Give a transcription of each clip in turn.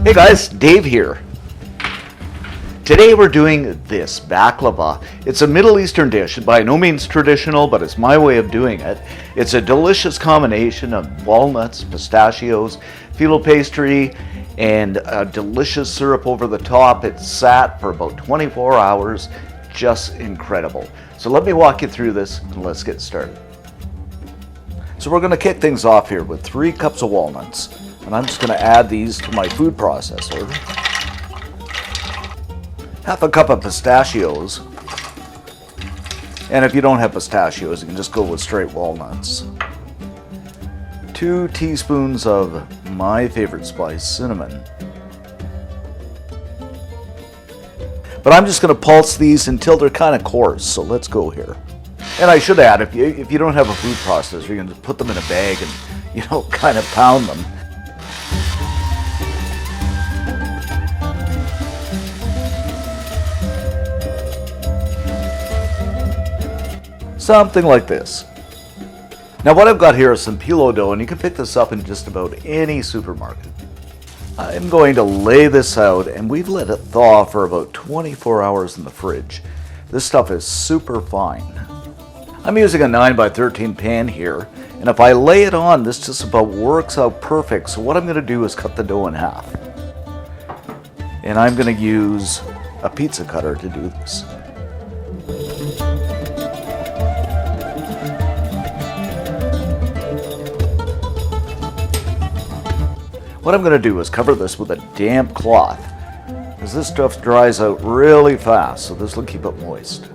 Hey guys, Dave here. Today we're doing this baklava. It's a Middle Eastern dish, by no means traditional, but it's my way of doing it. It's a delicious combination of walnuts, pistachios, phyllo pastry, and a delicious syrup over the top. It sat for about 24 hours, just incredible. So let me walk you through this and let's get started. So we're going to kick things off here with 3 cups of walnuts. And I'm just going to add these to my food processor. Half a cup of pistachios. And if you don't have pistachios, you can just go with straight walnuts. 2 teaspoons of my favorite spice, cinnamon. But I'm just going to pulse these until they're kind of coarse, so let's go here. And I should add, if you don't have a food processor, you can just put them in a bag and, kind of pound them. Something like this. Now what I've got here is some phyllo dough, and you can pick this up in just about any supermarket. I'm going to lay this out, and we've let it thaw for about 24 hours in the fridge. This stuff is super fine. I'm using a 9x13 pan here, and if I lay it on, this just about works out perfect. So what I'm going to do is cut the dough in half. And I'm going to use a pizza cutter to do this. What I'm going to do is cover this with a damp cloth, because this stuff dries out really fast, so this will keep it moist.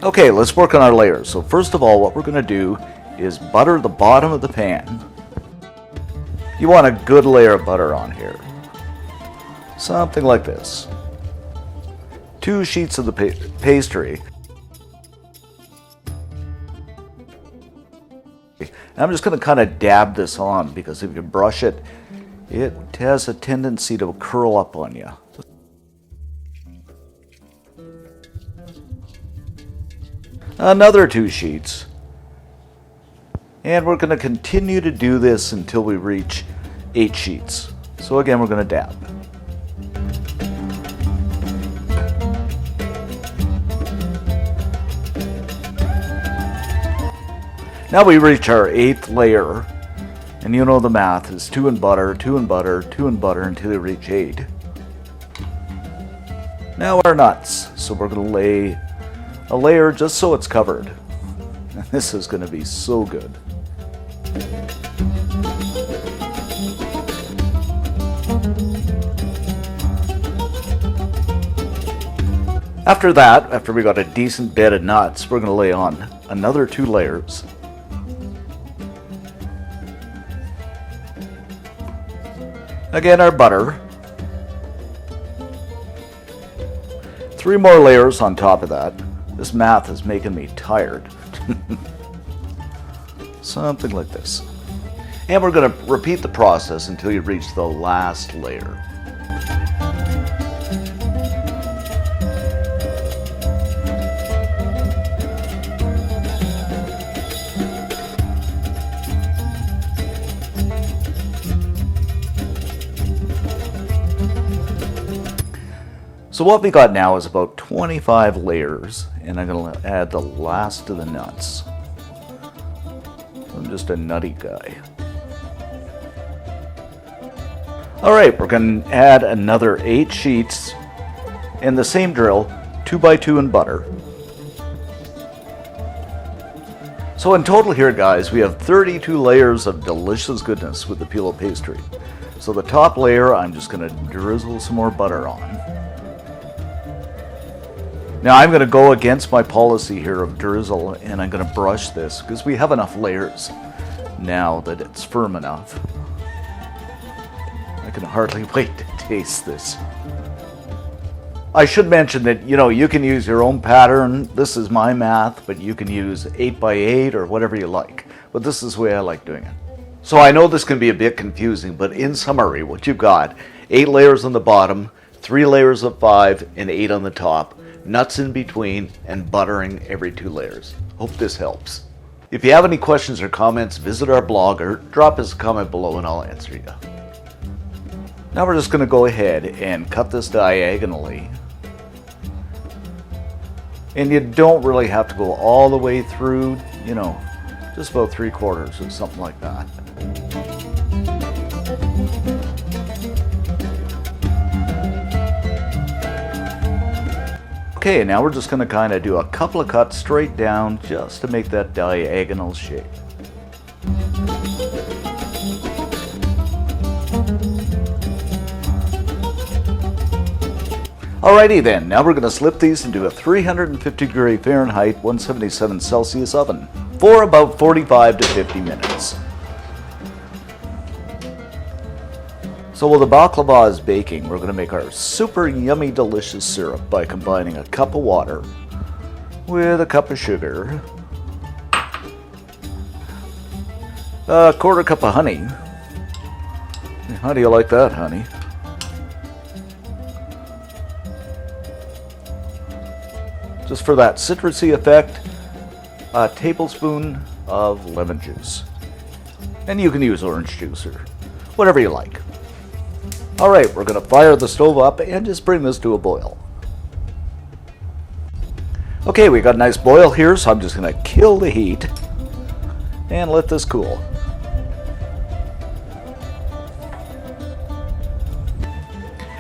Okay, let's work on our layers. So first of all, what we're going to do is butter the bottom of the pan. You want a good layer of butter on here. Something like this. 2 sheets of the pastry. I'm just going to kind of dab this on, because if you brush it, it has a tendency to curl up on you. Another 2 sheets. And we're going to continue to do this until we reach 8 sheets. So again, we're going to dab. Now we reach our 8th layer. And you know the math is 2 in butter, 2 in butter, 2 in butter until you reach 8. Now our nuts. So we're going to lay a layer just so it's covered. And this is going to be so good. After that, after we got a decent bed of nuts, we're going to lay on another 2 layers. Again, our butter. 3 more layers on top of that. This math is making me tired. Something like this. And we're going to repeat the process until you reach the last layer. So what we got now is about 25 layers, and I'm going to add the last of the nuts. I'm just a nutty guy. Alright, we're going to add another 8 sheets, and the same drill, 2x2 in butter. So in total here, guys, we have 32 layers of delicious goodness with the phyllo pastry. So the top layer, I'm just going to drizzle some more butter on. Now I'm going to go against my policy here of drizzle, and I'm going to brush this because we have enough layers now that it's firm enough. I can hardly wait to taste this. I should mention that, you can use your own pattern. This is my math, but you can use 8x8 or whatever you like. But this is the way I like doing it. So I know this can be a bit confusing, but in summary, what you've got, 8 layers on the bottom, 3 layers of 5, and 8 on the top. Nuts in between, and buttering every 2 layers. Hope this helps. If you have any questions or comments, visit our blog or drop us a comment below and I'll answer you. Now we're just going to go ahead and cut this diagonally. And you don't really have to go all the way through, you know, just about 3/4 or something like that. Okay, now we're just going to kind of do a couple of cuts straight down just to make that diagonal shape. Alrighty then, now we're going to slip these into a 350 Fahrenheit, 177 Celsius oven for about 45 to 50 minutes. So while the baklava is baking, we're going to make our super yummy delicious syrup by combining a cup of water with a cup of sugar, a 1/4 cup of honey. How do you like that, honey? Just for that citrusy effect, a tablespoon of lemon juice. And you can use orange juice or whatever you like. Alright, we're going to fire the stove up and just bring this to a boil. Okay, we got a nice boil here, so I'm just going to kill the heat and let this cool.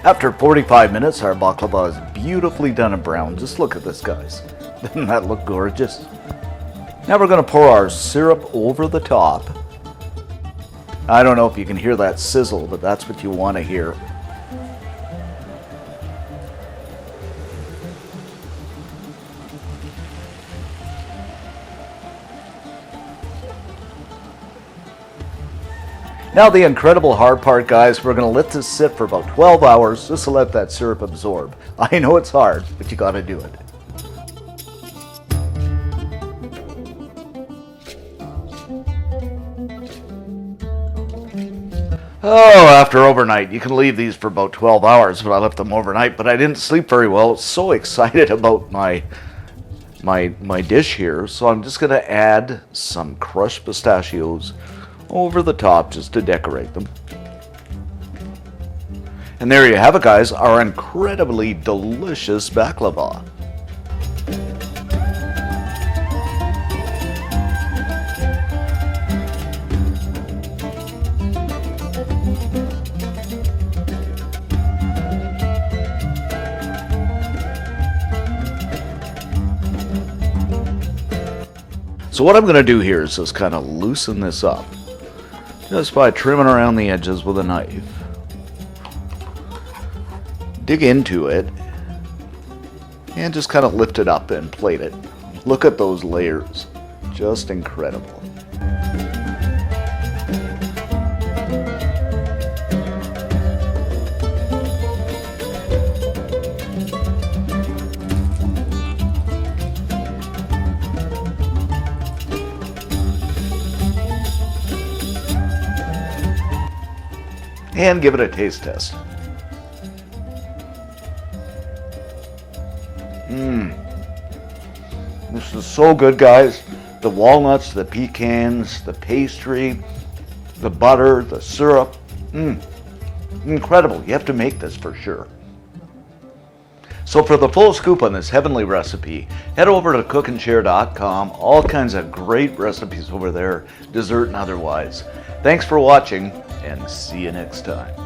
After 45 minutes, our baklava is beautifully done and brown. Just look at this, guys. Doesn't that look gorgeous? Now we're going to pour our syrup over the top. I don't know if you can hear that sizzle, but that's what you want to hear. Now the incredible hard part, guys, we're going to let this sit for about 12 hours just to let that syrup absorb. I know it's hard, but you got to do it. Oh, after overnight, you can leave these for about 12 hours, but I left them overnight, but I didn't sleep very well. I was so excited about my dish here, so I'm just going to add some crushed pistachios over the top just to decorate them. And there you have it, guys, our incredibly delicious baklava. So what I'm going to do here is just kind of loosen this up, just by trimming around the edges with a knife. Dig into it, and just kind of lift it up and plate it. Look at those layers, just incredible. And give it a taste test. This is so good, guys. The walnuts, the pecans, the pastry, the butter, the syrup. Incredible. You have to make this for sure. So for the full scoop on this heavenly recipe, head over to cookandshare.com. All kinds of great recipes over there, dessert and otherwise. Thanks for watching, and see you next time.